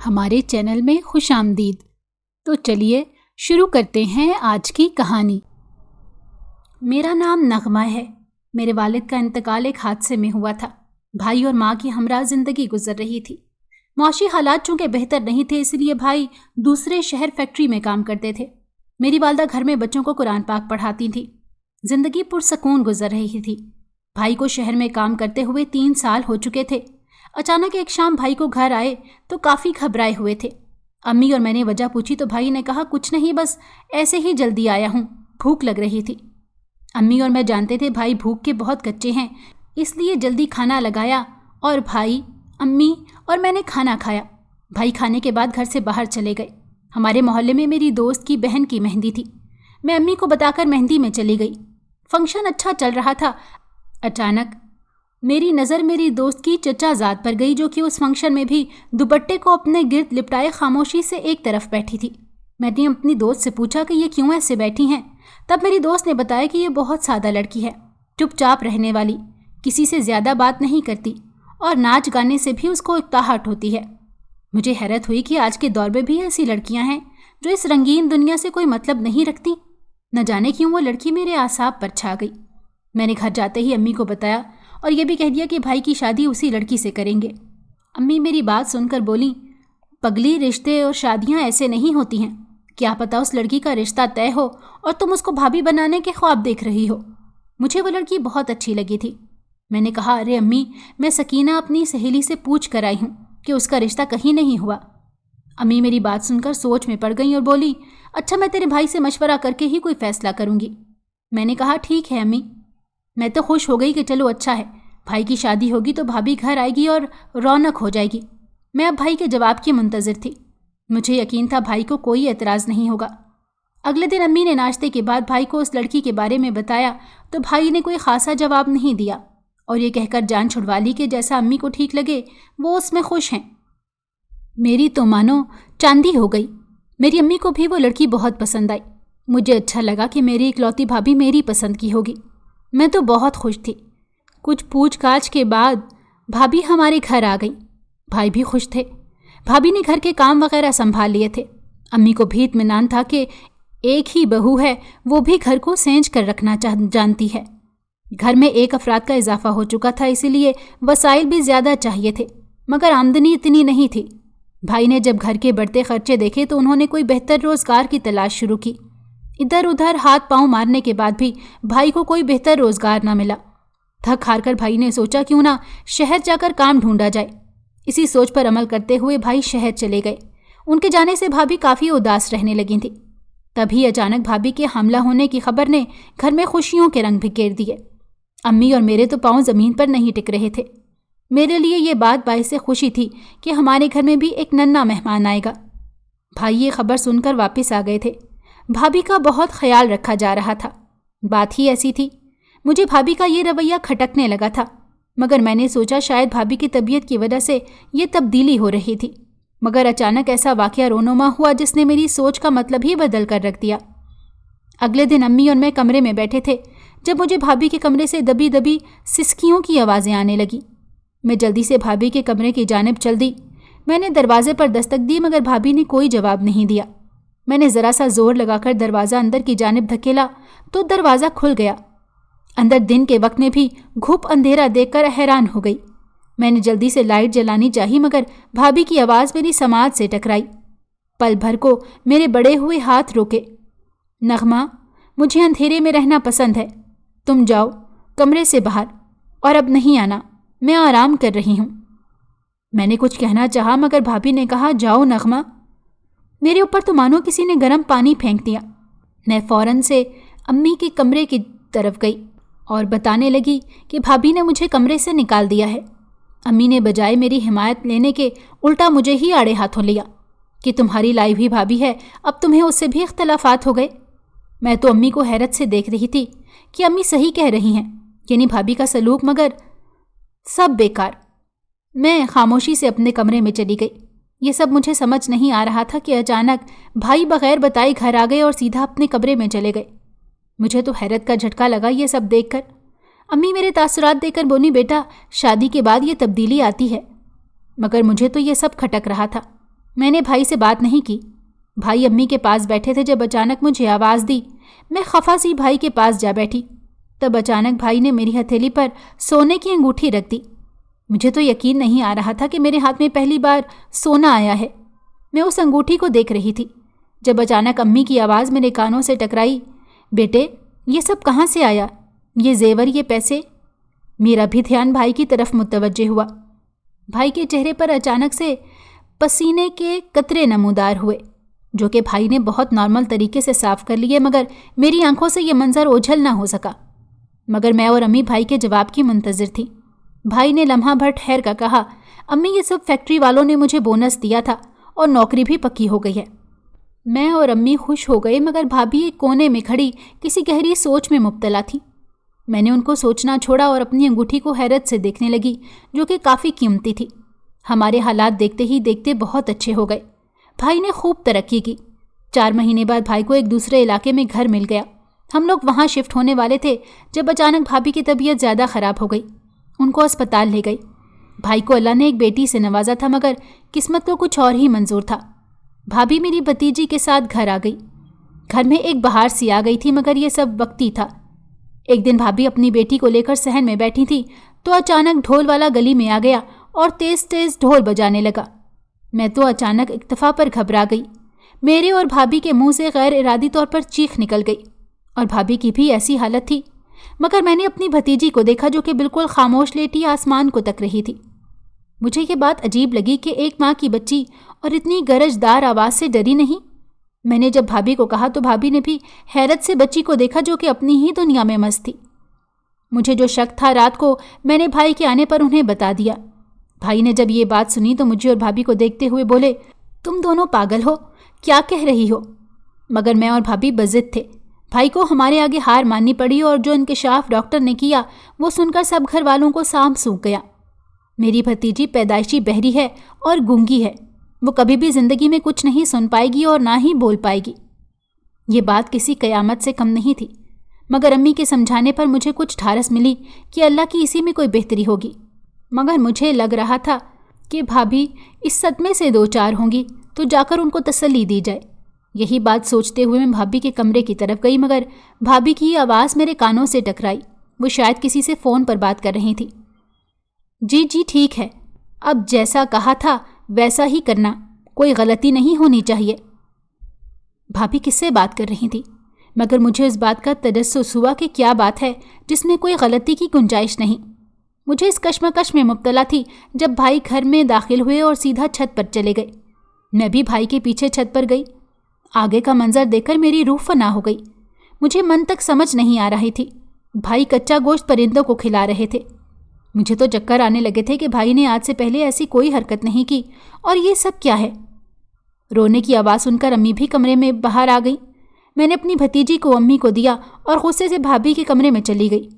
ہمارے چینل میں خوش آمدید۔ تو چلیے شروع کرتے ہیں آج کی کہانی۔ میرا نام نغمہ ہے۔ میرے والد کا انتقال ایک حادثے میں ہوا تھا۔ بھائی اور ماں کی ہمراہ زندگی گزر رہی تھی۔ معاشی حالات چونکہ بہتر نہیں تھے، اس لیے بھائی دوسرے شہر فیکٹری میں کام کرتے تھے۔ میری والدہ گھر میں بچوں کو قرآن پاک پڑھاتی تھی۔ زندگی پرسکون گزر رہی تھی۔ بھائی کو شہر میں کام کرتے ہوئے 3 سال ہو چکے تھے۔ اچانک ایک شام بھائی کو گھر آئے تو کافی گھبرائے ہوئے تھے۔ امی اور میں نے وجہ پوچھی تو بھائی نے کہا کچھ نہیں، بس ایسے ہی جلدی آیا ہوں، بھوک لگ رہی تھی۔ امی اور میں جانتے تھے بھائی بھوک کے بہت کچے ہیں، اس لیے جلدی کھانا لگایا اور بھائی، امی اور میں نے کھانا کھایا۔ بھائی کھانے کے بعد گھر سے باہر چلے گئے۔ ہمارے محلے میں میری دوست کی بہن کی مہندی تھی۔ میں امی کو بتا کر مہندی میں چلی گئی۔ فنکشن اچھا چل رہا تھا۔ اچانک میری نظر میری دوست کی چچا زاد پر گئی، جو کہ اس فنکشن میں بھی دوپٹے کو اپنے گرد لپٹائے خاموشی سے ایک طرف بیٹھی تھی۔ میں نے اپنی دوست سے پوچھا کہ یہ کیوں ایسے بیٹھی ہیں؟ تب میری دوست نے بتایا کہ یہ بہت سادہ لڑکی ہے، چپ چاپ رہنے والی، کسی سے زیادہ بات نہیں کرتی اور ناچ گانے سے بھی اس کو اکتاہٹ ہوتی ہے۔ مجھے حیرت ہوئی کہ آج کے دور میں بھی ایسی لڑکیاں ہیں جو اس رنگین دنیا سے کوئی مطلب نہیں رکھتی۔ نہ جانے کیوں وہ لڑکی میرے اعصاب پر چھا گئی۔ میں نے گھر جاتے ہی امی کو بتایا اور یہ بھی کہہ دیا کہ بھائی کی شادی اسی لڑکی سے کریں گے۔ امی میری بات سن کر بولیں، پگلی، رشتے اور شادیاں ایسے نہیں ہوتی ہیں، کیا پتہ اس لڑکی کا رشتہ طے ہو اور تم اس کو بھابھی بنانے کے خواب دیکھ رہی ہو۔ مجھے وہ لڑکی بہت اچھی لگی تھی۔ میں نے کہا، ارے امی، میں سکینہ اپنی سہیلی سے پوچھ کر آئی ہوں کہ اس کا رشتہ کہیں نہیں ہوا۔ امی میری بات سن کر سوچ میں پڑ گئیں اور بولی، اچھا میں تیرے بھائی سے مشورہ کر کے ہی کوئی فیصلہ کروں گی۔ میں نے کہا، ٹھیک ہے امی۔ میں تو خوش ہو گئی کہ چلو اچھا ہے، بھائی کی شادی ہوگی تو بھابھی گھر آئے گی اور رونق ہو جائے گی۔ میں اب بھائی کے جواب کی منتظر تھی۔ مجھے یقین تھا بھائی کو کوئی اعتراض نہیں ہوگا۔ اگلے دن امی نے ناشتے کے بعد بھائی کو اس لڑکی کے بارے میں بتایا تو بھائی نے کوئی خاصا جواب نہیں دیا اور یہ کہہ کر جان چھڑوا لی کہ جیسا امی کو ٹھیک لگے وہ اس میں خوش ہیں۔ میری تو مانو چاندی ہو گئی۔ میری امی کو بھی وہ لڑکی بہت پسند آئی۔ مجھے اچھا لگا کہ میری اکلوتی بھابھی میری پسند کی ہوگی۔ میں تو بہت خوش تھی۔ کچھ پوچھ گاچھ کے بعد بھابھی ہمارے گھر آ گئی۔ بھائی بھی خوش تھے۔ بھابھی نے گھر کے کام وغیرہ سنبھال لیے تھے۔ امی کو بھی اطمینان تھا کہ ایک ہی بہو ہے، وہ بھی گھر کو سینچ کر رکھنا جانتی ہے۔ گھر میں 1 افراد کا اضافہ ہو چکا تھا، اسی لیے وسائل بھی زیادہ چاہیے تھے، مگر آمدنی اتنی نہیں تھی۔ بھائی نے جب گھر کے بڑھتے خرچے دیکھے تو انہوں نے کوئی بہتر روزگار کی تلاش شروع کی۔ ادھر ادھر ہاتھ پاؤں مارنے کے بعد بھی بھائی کو کوئی بہتر روزگار نہ ملا۔ تھک ہار کر بھائی نے سوچا کیوں نہ شہر جا کر کام ڈھونڈا جائے۔ اسی سوچ پر عمل کرتے ہوئے بھائی شہر چلے گئے۔ ان کے جانے سے بھابھی کافی اداس رہنے لگی تھی۔ تبھی اچانک بھابھی کے حاملہ ہونے کی خبر نے گھر میں خوشیوں کے رنگ بکھیر دیے۔ امی اور میرے تو پاؤں زمین پر نہیں ٹک رہے تھے۔ میرے لیے یہ بات باعث خوشی تھی کہ ہمارے گھر میں بھی ایک ننھا مہمان آئے گا۔ بھائی یہ خبر سن کر واپس آ گئے تھے۔ بھابھی کا بہت خیال رکھا جا رہا تھا۔ بات ہی ایسی تھی۔ مجھے بھابھی کا یہ رویہ کھٹکنے لگا تھا، مگر میں نے سوچا شاید بھابھی کی طبیعت کی وجہ سے یہ تبدیلی ہو رہی تھی۔ مگر اچانک ایسا واقعہ رونما ہوا جس نے میری سوچ کا مطلب ہی بدل کر رکھ دیا۔ اگلے دن امی اور میں کمرے میں بیٹھے تھے جب مجھے بھابھی کے کمرے سے دبی دبی سسکیوں کی آوازیں آنے لگیں۔ میں جلدی سے بھابھی کے کمرے کی جانب چل دی۔ میں نے دروازے پر دستک دی مگر بھابھی نے کوئی جواب نہیں دیا۔ میں نے ذرا سا زور لگا کر دروازہ اندر کی جانب دھکیلا تو دروازہ کھل گیا۔ اندر دن کے وقت میں بھی گھپ اندھیرا دیکھ کر حیران ہو گئی۔ میں نے جلدی سے لائٹ جلانی چاہی مگر بھابھی کی آواز میری سماعت سے ٹکرائی۔ پل بھر کو میرے بڑے ہوئے ہاتھ روکے۔ نغمہ، مجھے اندھیرے میں رہنا پسند ہے، تم جاؤ کمرے سے باہر اور اب نہیں آنا، میں آرام کر رہی ہوں۔ میں نے کچھ کہنا چاہا مگر بھابھی نے کہا، جاؤ نغمہ۔ میرے اوپر تو مانو کسی نے گرم پانی پھینک دیا۔ میں فوراً سے امی کے کمرے کی طرف گئی اور بتانے لگی کہ بھابھی نے مجھے کمرے سے نکال دیا ہے۔ امی نے بجائے میری حمایت لینے کے الٹا مجھے ہی آڑے ہاتھوں لیا کہ تمہاری لائی ہوئی بھابھی ہے، اب تمہیں اس سے بھی اختلافات ہو گئے۔ میں تو امی کو حیرت سے دیکھ رہی تھی کہ امی صحیح کہہ رہی ہیں، یعنی بھابھی کا سلوک مگر سب بیکار۔ میں خاموشی سے اپنے کمرے میں چلی گئی۔ یہ سب مجھے سمجھ نہیں آ رہا تھا کہ اچانک بھائی بغیر بتائے گھر آ گئے اور سیدھا اپنے کمرے میں چلے گئے۔ مجھے تو حیرت کا جھٹکا لگا یہ سب دیکھ کر۔ امی میرے تاثرات دیکھ کر بولی، بیٹا شادی کے بعد یہ تبدیلی آتی ہے، مگر مجھے تو یہ سب کھٹک رہا تھا۔ मैंने भाई से बात नहीं की। भाई अम्मी के पास बैठे थे जब अचानक मुझे आवाज़ दी। मैं खफा सी भाई के पास जा बैठी। तब अचानक भाई ने मेरी हथेली पर सोने की अंगूठी रख दी। मुझे तो यकीन नहीं आ रहा था कि मेरे हाथ में पहली बार सोना आया है। मैं उस अंगूठी को देख रही थी जब अचानक अम्मी की आवाज़ मेरे कानों से टकराई, बेटे ये सब कहाँ से आया? ये जेवर, ये पैसे? मेरा भी ध्यान भाई की तरफ मुतवज्जे हुआ। भाई के चेहरे पर अचानक से पसीने के कतरे नमूदार हुए, जो कि भाई ने बहुत नॉर्मल तरीके से साफ कर लिए, मगर मेरी आंखों से यह मंजर ओझल ना हो सका। मगर मैं और अम्मी भाई के जवाब की मुंतज़िर थी। भाई ने लम्हा भर ठहर कर कहा, अम्मी ये सब फैक्ट्री वालों ने मुझे बोनस दिया था और नौकरी भी पक्की हो गई है। मैं और अम्मी खुश हो गए, मगर भाभी एक कोने में खड़ी किसी गहरी सोच में मुब्तला थी। मैंने उनको सोचना छोड़ा और अपनी अंगूठी को हैरत से देखने लगी, जो कि काफ़ी कीमती थी। हमारे हालात देखते ही देखते बहुत अच्छे हो गए। भाई ने खूब तरक्की की। 4 महीने बाद भाई को एक दूसरे इलाके में घर मिल गया। हम लोग वहाँ शिफ्ट होने वाले थे जब अचानक भाभी की तबीयत ज़्यादा ख़राब हो गई। उनको अस्पताल ले गई। भाई को अल्लाह ने एक बेटी से नवाजा था, मगर किस्मत को कुछ और ही मंजूर था। भाभी मेरी भतीजी के साथ घर आ गई। घर में एक बहार सी आ गई थी, मगर यह सब वक्ती था। एक दिन भाभी अपनी बेटी को लेकर सहन में बैठी थी तो अचानक ढोल वाला गली में आ गया और तेज़ तेज़ ढोल बजाने लगा। मैं तो अचानक इत्तफा पर घबरा गई। मेरे और भाभी के मुंह से गैर इरादी तौर पर चीख निकल गई और भाभी की भी ऐसी हालत थी। मगर मैंने अपनी भतीजी को देखा जो कि बिल्कुल खामोश लेटी आसमान को तक रही थी। मुझे ये बात अजीब लगी कि एक माँ की बच्ची और इतनी गरजदार आवाज़ से डरी नहीं। मैंने जब भाभी को कहा तो भाभी ने भी हैरत से बच्ची को देखा जो कि अपनी ही दुनिया में मस्त थी। मुझे जो शक था रात को मैंने भाई के आने पर उन्हें बता दिया। भाई ने जब ये बात सुनी तो मुझे और भाभी को देखते हुए बोले, तुम दोनों पागल हो, क्या कह रही हो? मगर मैं और भाभी बज़िद थे। भाई को हमारे आगे हार माननी पड़ी और जो इंकशाफ डॉक्टर ने किया वो सुनकर सब घर वालों को सांप सूख गया। मेरी भतीजी पैदाइशी बहरी है और गूंगी है। वो कभी भी ज़िंदगी में कुछ नहीं सुन पाएगी और ना ही बोल पाएगी। ये बात किसी कयामत से कम नहीं थी, मगर अम्मी के समझाने पर मुझे कुछ ढारस मिली कि अल्लाह की इसी में कोई बेहतरी होगी। मगर मुझे लग रहा था कि भाभी इस सदमे से 2-4 होंगी तो जाकर उनको तसल्ली दी जाए। यही बात सोचते हुए मैं भाभी के कमरे की तरफ गई, मगर भाभी की आवाज़ मेरे कानों से टकराई। वो शायद किसी से फ़ोन पर बात कर रही थी। जी ठीक है, अब जैसा कहा था वैसा ही करना, कोई गलती नहीं होनी चाहिए। भाभी किससे बात कर रही थी, मगर मुझे इस बात का तजस्सुस हुआ कि क्या बात है जिसमें कोई गलती की गुंजाइश नहीं। मुझे इस कश्मकश में मुब्तला थी जब भाई घर में दाखिल हुए और सीधा छत पर चले गए। मैं भी भाई के पीछे छत पर गई। आगे का मंजर देखकर मेरी रूह फना हो गई। मुझे मन तक समझ नहीं आ रही थी। भाई कच्चा गोश्त परिंदों को खिला रहे थे। मुझे तो चक्कर आने लगे थे कि भाई ने आज से पहले ऐसी कोई हरकत नहीं की, और ये सब क्या है? रोने की आवाज़ सुनकर अम्मी भी कमरे में बाहर आ गई। मैंने अपनी भतीजी को अम्मी को दिया और गुस्से से भाभी के कमरे में चली गई।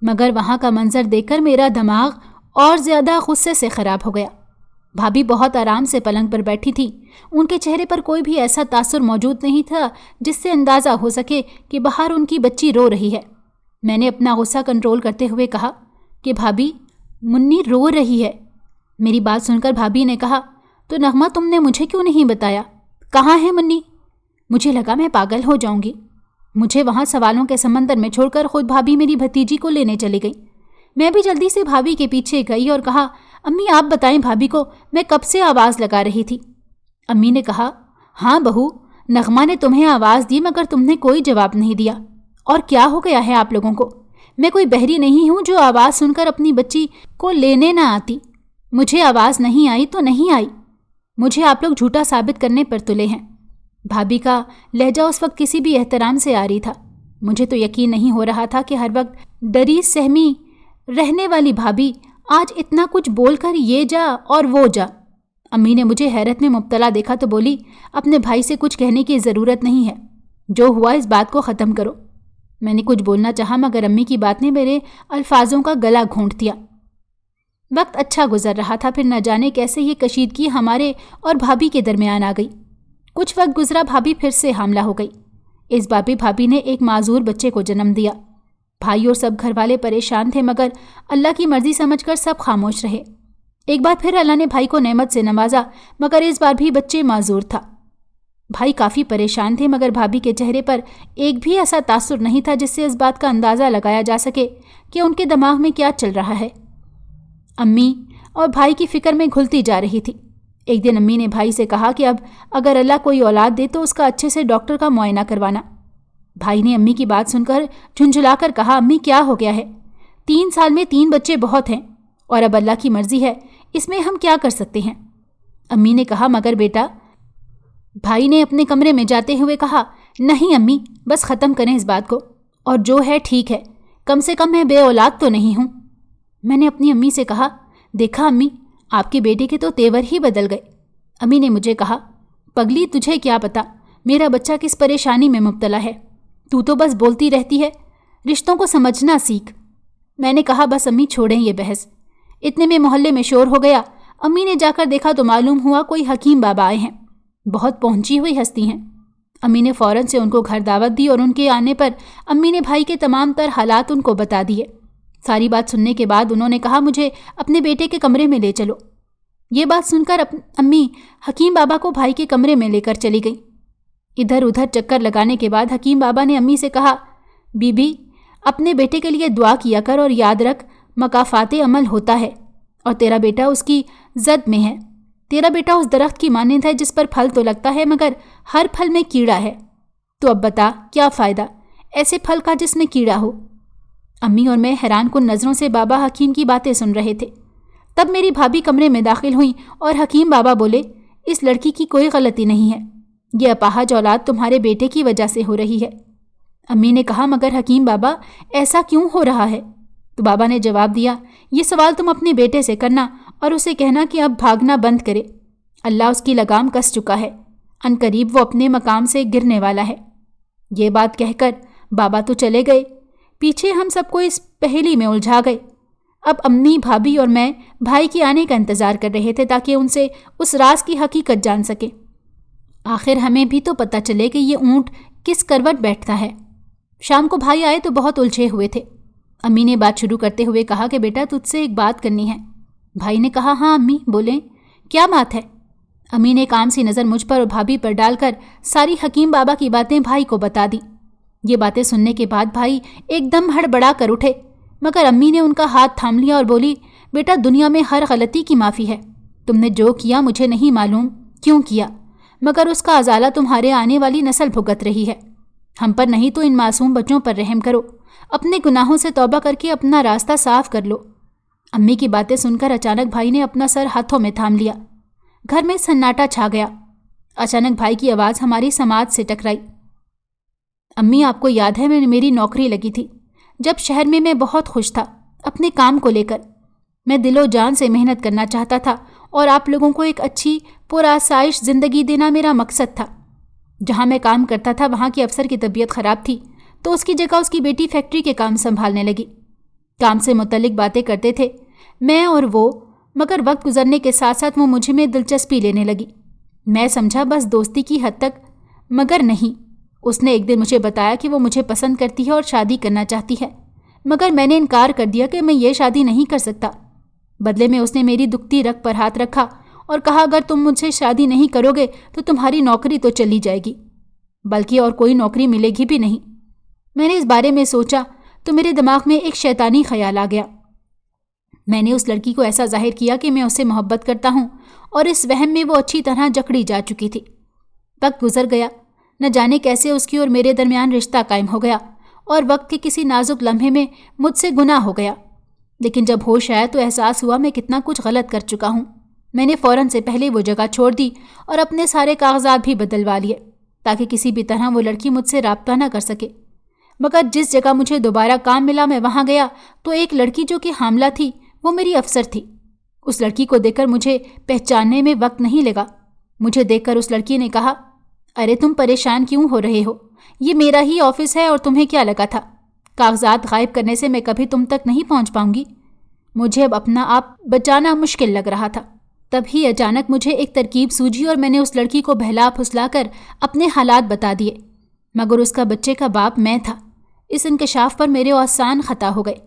मगर वहाँ का मंजर देखकर मेरा दिमाग और ज़्यादा गुस्से से ख़राब हो गया। भाभी बहुत आराम से पलंग पर बैठी थी। उनके चेहरे पर कोई भी ऐसा तासुर मौजूद नहीं था जिससे अंदाज़ा हो सके कि बाहर उनकी बच्ची रो रही है। मैंने अपना गुस्सा कंट्रोल करते हुए कहा कि भाभी, मुन्नी रो रही है। मेरी बात सुनकर भाभी ने कहा, तो नगमा तुमने मुझे क्यों नहीं बताया? कहाँ है मुन्नी? मुझे लगा मैं पागल हो जाऊंगी। मुझे वहाँ सवालों के समंदर में छोड़कर खुद भाभी मेरी भतीजी को लेने चली गई। मैं भी जल्दी से भाभी के पीछे गई और कहा, अम्मी आप बताएं भाभी को, मैं कब से आवाज़ लगा रही थी। अम्मी ने कहा, हाँ बहू, नगमा ने तुम्हें आवाज़ दी मगर तुमने कोई जवाब नहीं दिया। और क्या हो गया है आप लोगों को? मैं कोई बहरी नहीं हूँ जो आवाज़ सुनकर अपनी बच्ची को लेने ना आती। मुझे आवाज़ नहीं आई तो नहीं आई। मुझे आप लोग झूठा साबित करने पर तुले हैं। भाभी का लहजा उस वक्त किसी भी एहतराम से आ रही था। मुझे तो यकीन नहीं हो रहा था कि हर वक्त डरी सहमी रहने वाली भाभी आज इतना कुछ बोलकर ये जा और वो जा। अम्मी ने मुझे हैरत में मुब्तला देखा तो बोली, अपने भाई से कुछ कहने की ज़रूरत नहीं है, जो हुआ इस बात को ख़त्म करो। मैंने कुछ बोलना चाहा मगर अम्मी की बात ने मेरे अल्फाजों का गला घोंट दिया। वक्त अच्छा गुजर रहा था, फिर न जाने कैसे ये कशीदगी हमारे और भाभी के दरमियान आ गई। कुछ वक्त गुजरा, भाभी फिर से हामला हो गई। इस बार भी भाभी ने एक माजूर बच्चे को जन्म दिया। भाई और सब घर वाले परेशान थे, मगर अल्लाह की मर्जी समझकर सब खामोश रहे। एक बार फिर अल्लाह ने भाई को नेमत से नवाजा, मगर इस बार भी बच्चे माजूर था। भाई काफ़ी परेशान थे, मगर भाभी के चेहरे पर एक भी ऐसा तासुर नहीं था जिससे इस बात का अंदाज़ा लगाया जा सके कि उनके दिमाग में क्या चल रहा है। अम्मी और भाई की फ़िक्र में घुलती जा रही थी। एक दिन अम्मी ने भाई से कहा कि अब अगर अल्लाह कोई औलाद दे तो उसका अच्छे से डॉक्टर का मुआयना करवाना। भाई ने अम्मी की बात सुनकर झुंझुलाकर कहा, अम्मी क्या हो गया है? 3 साल में 3 बच्चे बहुत हैं और अब अल्लाह की मर्ज़ी है, इसमें हम क्या कर सकते हैं? अम्मी ने कहा, मगर बेटा। भाई ने अपने कमरे में जाते हुए कहा, नहीं अम्मी, बस ख़त्म करें इस बात को, और जो है ठीक है, कम से कम मैं बे औलाद तो नहीं हूँ। मैंने अपनी अम्मी से कहा, देखा अम्मी, आपके बेटे के तो तेवर ही बदल गए। अम्मी ने मुझे कहा, पगली तुझे क्या पता मेरा बच्चा किस परेशानी में मुब्तला है, तू तो बस बोलती रहती है, रिश्तों को समझना सीख। मैंने कहा, बस अम्मी छोड़ें ये बहस। इतने में मोहल्ले में शोर हो गया। अम्मी ने जाकर देखा तो मालूम हुआ कोई हकीम बाबा आए हैं, बहुत पहुंची हुई हस्ती हैं। अम्मी ने फ़ौरन से उनको घर दावत दी और उनके आने पर अम्मी ने भाई के तमाम तर हालात उनको बता दिए। सारी बात सुनने के बाद उन्होंने कहा, मुझे अपने बेटे के कमरे में ले चलो। ये बात सुनकर अम्मी हकीम बाबा को भाई के कमरे में लेकर चली गई। इधर उधर चक्कर लगाने के बाद हकीम बाबा ने अम्मी से कहा, बीबी अपने बेटे के लिए दुआ किया कर और याद रख, मकाफाते अमल होता है और तेरा बेटा उसकी जद में है। तेरा बेटा उस दरख्त की मानंद है जिस पर फल तो लगता है मगर हर फल में कीड़ा है। तो अब बता क्या फ़ायदा ऐसे फल का जिसमें कीड़ा हो। अम्मी और मैं हैरान कुन नज़रों से बाबा हकीम की बातें सुन रहे थे। तब मेरी भाभी कमरे में दाखिल हुई और हकीम बाबा बोले, इस लड़की की कोई गलती नहीं है, ये अपाहज औलाद तुम्हारे बेटे की वजह से हो रही है। अम्मी ने कहा, मगर हकीम बाबा ऐसा क्यों हो रहा है? तो बाबा ने जवाब दिया, ये सवाल तुम अपने बेटे से करना और उसे कहना कि अब भागना बंद करे। अल्लाह उसकी लगाम कस चुका है, अनकरीब वो अपने मकाम से गिरने वाला है। ये बात कहकर बाबा तो चले गए, पीछे हम सबको इस पहेली में उलझा गए। अब अम्मी, भाभी और मैं भाई के आने का इंतज़ार कर रहे थे ताकि उनसे उस राज की हकीकत जान सके। आखिर हमें भी तो पता चले कि ये ऊँट किस करवट बैठता है। शाम को भाई आए तो बहुत उलझे हुए थे। अम्मी ने बात शुरू करते हुए कहा कि बेटा तुझसे एक बात करनी है। भाई ने कहा, हाँ अम्मी बोलें, क्या बात है? अम्मी ने काम सी नज़र मुझ पर और भाभी पर डालकर सारी हकीम बाबा की बातें भाई को बता दी। ये बातें सुनने के बाद भाई एकदम हड़बड़ा कर उठे, मगर अम्मी ने उनका हाथ थाम लिया और बोली, बेटा दुनिया में हर गलती की माफ़ी है। तुमने जो किया मुझे नहीं मालूम क्यों किया, मगर उसका अजाला तुम्हारे आने वाली नस्ल भुगत रही है। हम पर नहीं तो इन मासूम बच्चों पर रहम करो, अपने गुनाहों से तौबा करके अपना रास्ता साफ कर लो। अम्मी की बातें सुनकर अचानक भाई ने अपना सर हाथों में थाम लिया। घर में सन्नाटा छा गया। अचानक भाई की आवाज़ हमारी समाज से टकराई, अम्मी आपको याद है मेरी नौकरी लगी थी जब शहर में मैं बहुत खुश था अपने काम को लेकर। मैं दिलो जान से मेहनत करना चाहता था और आप लोगों को एक अच्छी पुरआसाइश ज़िंदगी देना मेरा मकसद था। जहाँ मैं काम करता था वहाँ के अफसर की तबीयत ख़राब थी तो उसकी जगह उसकी बेटी फैक्ट्री के काम संभालने लगी। काम से मुतल्लिक बातें करते थे मैं और वो, मगर वक्त गुजरने के साथ साथ वो मुझे में दिलचस्पी लेने लगी। मैं समझा बस दोस्ती की हद तक, मगर नहीं। उसने एक दिन मुझे बताया कि वो मुझे पसंद करती है और शादी करना चाहती है, मगर मैंने इनकार कर दिया कि मैं ये शादी नहीं कर सकता। बदले में उसने मेरी दुखती रग पर हाथ रखा और कहा, अगर तुम मुझसे शादी नहीं करोगे तो तुम्हारी नौकरी तो चली जाएगी, बल्कि और कोई नौकरी मिलेगी भी नहीं। मैंने इस बारे में सोचा तो मेरे दिमाग में एक शैतानी ख्याल आ गया। मैंने उस लड़की को ऐसा जाहिर किया कि मैं उससे मोहब्बत करता हूँ और इस वहम में वो अच्छी तरह जकड़ी जा चुकी थी। वक्त गुजर गया, न जाने कैसे उसकी और मेरे दरमियान रिश्ता कायम हो गया और वक्त के किसी नाजुक लम्हे में मुझसे गुनाह हो गया। लेकिन जब होश आया तो एहसास हुआ मैं कितना कुछ गलत कर चुका हूँ। मैंने फ़ौरन से पहले वो जगह छोड़ दी और अपने सारे कागजात भी बदलवा लिए ताकि किसी भी तरह वो लड़की मुझसे राब्ता न कर सके। मगर जिस जगह मुझे दोबारा काम मिला मैं वहाँ गया तो एक लड़की जो कि हामला थी वो मेरी अफसर थी। उस लड़की को देखकर मुझे पहचानने में वक्त नहीं लगा। मुझे देखकर उस लड़की ने कहा, अरे तुम परेशान क्यों हो रहे हो, ये मेरा ही ऑफिस है और तुम्हें क्या लगा था कागजात गायब करने से मैं कभी तुम तक नहीं पहुँच पाऊंगी। मुझे अब अपना आप बचाना मुश्किल लग रहा था। तभी अचानक मुझे एक तरकीब सूझी और मैंने उस लड़की को बहला फुसला कर अपने हालात बता दिए, मगर उसका बच्चे का बाप मैं था। इस इंकशाफ पर मेरे आसान खता हो गए।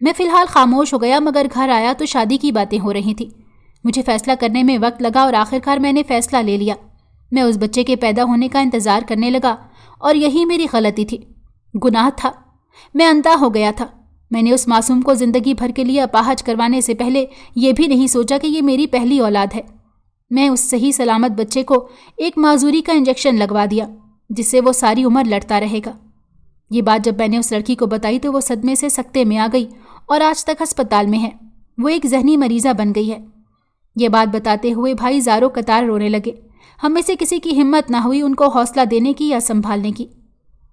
मैं फ़िलहाल खामोश हो गया, मगर घर आया तो शादी की बातें हो रही थी। मुझे फैसला करने में वक्त लगा और आखिरकार मैंने फैसला ले लिया। मैं उस बच्चे के पैदा होने का इंतज़ार करने लगा और यही मेरी गलती थी, गुनाह था। मैं अंधा हो गया था। मैंने उस मासूम को ज़िंदगी भर के लिए अपाहज करवाने से पहले ये भी नहीं सोचा कि ये मेरी पहली औलाद है। मैं उस सही सलामत बच्चे को एक माजूरी का इंजेक्शन लगवा दिया जिससे वो सारी उम्र लड़ता रहेगा। ये बात जब मैंने उस लड़की को बताई तो वो सदमे से सकते में आ गई और आज तक अस्पताल में है। वो एक जहनी मरीज़ा बन गई है। ये बात बताते हुए भाई ज़ारो कतार रोने लगे। हम में से किसी की हिम्मत ना हुई उनको हौसला देने की या संभालने की।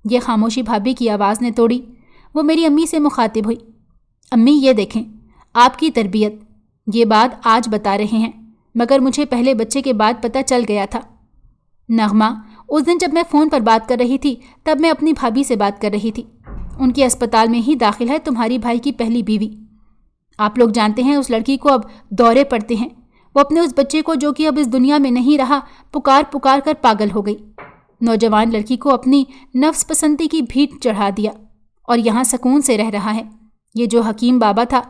ये खामोशी भाभी की आवाज़ ने तोड़ी। वो मेरी अम्मी से मुखातिब हुई। अम्मी, ये देखें, आपकी तरबियत। ये बात आज बता रहे हैं, मगर मुझे पहले बच्चे के बाद पता चल गया था। नगमा, उस दिन जब मैं फ़ोन पर बात कर रही थी तब मैं अपनी भाभी से बात कर रही थी। उनकी अस्पताल में ही दाखिल है तुम्हारी भाई की पहली बीवी। आप लोग जानते हैं उस लड़की को अब दौरे पड़ते हैं। वो अपने उस बच्चे को, जो कि अब इस दुनिया में नहीं रहा, पुकार पुकार कर पागल हो गई। नौजवान लड़की को अपनी नफ्स पसंदी की भीट चढ़ा दिया और यहाँ सुकून से रह रहा है। ये जो हकीम बाबा था,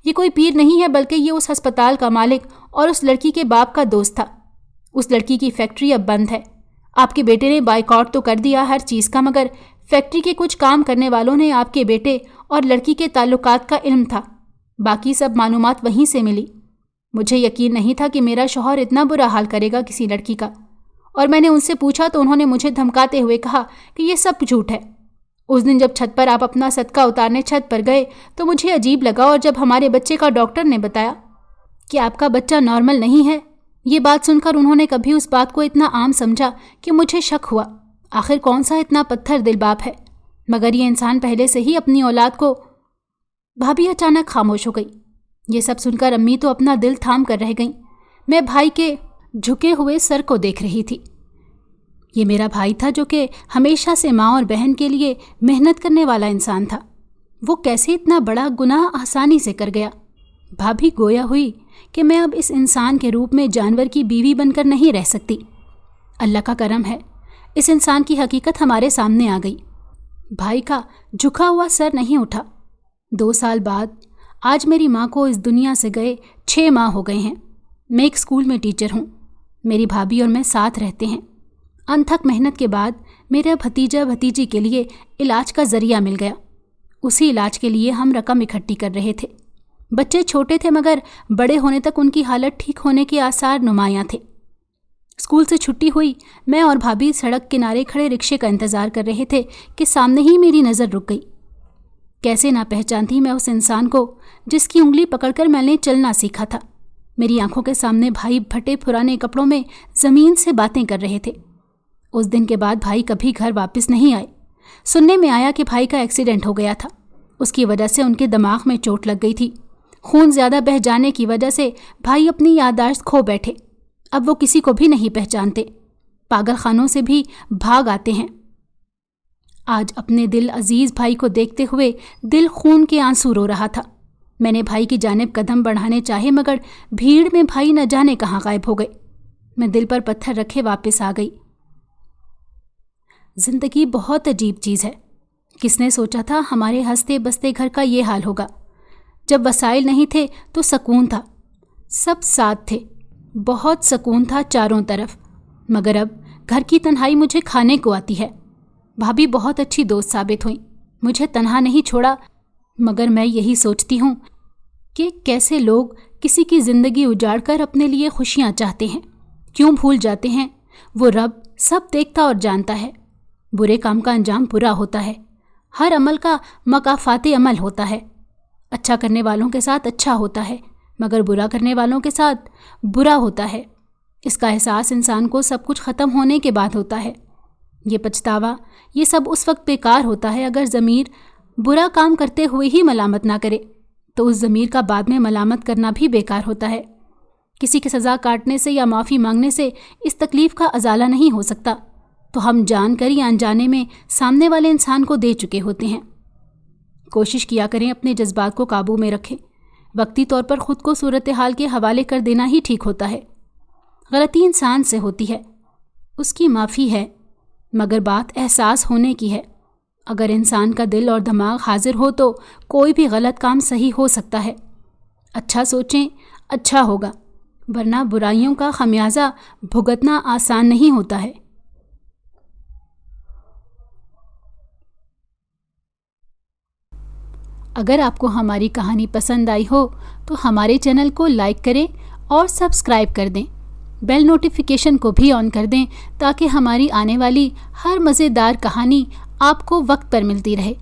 ये कोई पीर नहीं है, बल्कि ये उस अस्पताल का मालिक और उस लड़की के बाप का दोस्त था। उस लड़की की फैक्ट्री अब बंद है। आपके बेटे ने बाइकआउट तो कर दिया हर चीज़ का, मगर फैक्ट्री के कुछ काम करने वालों ने आपके बेटे और लड़की के ताल्लुकात का इल्म था। बाकी सब मालूमात वहीं से मिली। मुझे यकीन नहीं था कि मेरा शौहर इतना बुरा हाल करेगा किसी लड़की का, और मैंने उनसे पूछा तो उन्होंने मुझे धमकाते हुए कहा कि ये सब झूठ है। उस दिन जब छत पर आप अपना सदका उतारने छत पर गए तो मुझे अजीब लगा, और जब हमारे बच्चे का डॉक्टर ने बताया कि आपका बच्चा नॉर्मल नहीं है, ये बात सुनकर उन्होंने कभी उस बात को इतना आम समझा कि मुझे शक हुआ। आखिर कौन सा इतना पत्थर दिल बाप है, मगर ये इंसान पहले से ही अपनी औलाद को। भाभी अचानक खामोश हो गई। ये सब सुनकर अम्मी तो अपना दिल थाम कर रह गईं। मैं भाई के झुके हुए सर को देख रही थी। ये मेरा भाई था जो कि हमेशा से माँ और बहन के लिए मेहनत करने वाला इंसान था। वो कैसे इतना बड़ा गुनाह आसानी से कर गया। भाभी गोया हुई कि मैं अब इस इंसान के रूप में जानवर की बीवी बनकर नहीं रह सकती। अल्लाह का करम है, इस इंसान की हकीकत हमारे सामने आ गई। भाई का झुका हुआ सर नहीं उठा। 2 साल बाद आज मेरी माँ को इस दुनिया से गए 6 माह हो गए हैं। मैं एक स्कूल में टीचर हूँ। मेरी भाभी और मैं साथ रहते हैं। अनथक मेहनत के बाद मेरे भतीजा भतीजी के लिए इलाज का ज़रिया मिल गया। उसी इलाज के लिए हम रकम इकट्ठी कर रहे थे। बच्चे छोटे थे, मगर बड़े होने तक उनकी हालत ठीक होने के आसार नुमायाँ थे। स्कूल से छुट्टी हुई, मैं और भाभी सड़क किनारे खड़े रिक्शे का इंतज़ार कर रहे थे कि सामने ही मेरी नज़र रुक गई। कैसे ना पहचानती मैं उस इंसान को जिसकी उंगली पकड़कर मैंने चलना सीखा था। मेरी आंखों के सामने भाई फटे पुराने कपड़ों में ज़मीन से बातें कर रहे थे। उस दिन के बाद भाई कभी घर वापस नहीं आए। सुनने में आया कि भाई का एक्सीडेंट हो गया था। उसकी वजह से उनके दिमाग में चोट लग गई थी। खून ज़्यादा बह जाने की वजह से भाई अपनी याददाश्त खो बैठे। अब वो किसी को भी नहीं पहचानते, पागल खानों से भी भाग आते हैं। आज अपने दिल अजीज़ भाई को देखते हुए दिल खून के आंसू रो रहा था। मैंने भाई की जानिब कदम बढ़ाने चाहे, मगर भीड़ में भाई न जाने कहाँ गायब हो गए। मैं दिल पर पत्थर रखे वापस आ गई। ज़िंदगी बहुत अजीब चीज़ है। किसने सोचा था हमारे हंसते बसते घर का ये हाल होगा। जब वसाइल नहीं थे तो सुकून था, सब साथ थे, बहुत सुकून था चारों तरफ। मगर अब घर की तन्हाई मुझे खाने को आती है। भाभी बहुत अच्छी दोस्त साबित हुई, मुझे तन्हा नहीं छोड़ा। मगर मैं यही सोचती हूँ कि कैसे लोग किसी की ज़िंदगी उजाड़ कर अपने लिए खुशियाँ चाहते हैं। क्यों भूल जाते हैं वो रब सब देखता और जानता है। बुरे काम का अंजाम बुरा होता है। हर अमल का मकाफाते अमल होता है। अच्छा करने वालों के साथ अच्छा होता है, मगर बुरा करने वालों के साथ बुरा होता है। इसका एहसास इंसान को सब कुछ ख़त्म होने के बाद होता है। ये पछतावा, ये सब उस वक्त बेकार होता है अगर ज़मीर बुरा काम करते हुए ही मलामत ना करे, तो उस ज़मीर का बाद में मलामत करना भी बेकार होता है। किसी की सज़ा काटने से या माफ़ी मांगने से इस तकलीफ़ का अजाला नहीं हो सकता, तो हम जानकर या अनजाने में सामने वाले इंसान को दे चुके होते हैं। कोशिश किया करें अपने जज्बात को काबू में रखें। वक्ती तौर पर ख़ुद को सूरत हाल के हवाले कर देना ही ठीक होता है। गलती इंसान से होती है, उसकी माफ़ी है, मगर बात एहसास होने की है। अगर इंसान का दिल और दिमाग हाजिर हो तो कोई भी गलत काम सही हो सकता है। अच्छा सोचें, अच्छा होगा। ورنہ برائیوں کا خمیازہ بھگتنا آسان نہیں ہوتا ہے۔ اگر آپ کو ہماری کہانی پسند آئی ہو تو ہمارے چینل کو لائک کریں اور سبسکرائب کر دیں۔ بیل نوٹیفیکیشن کو بھی آن کر دیں تاکہ ہماری آنے والی ہر مزیدار کہانی آپ کو وقت پر ملتی رہے۔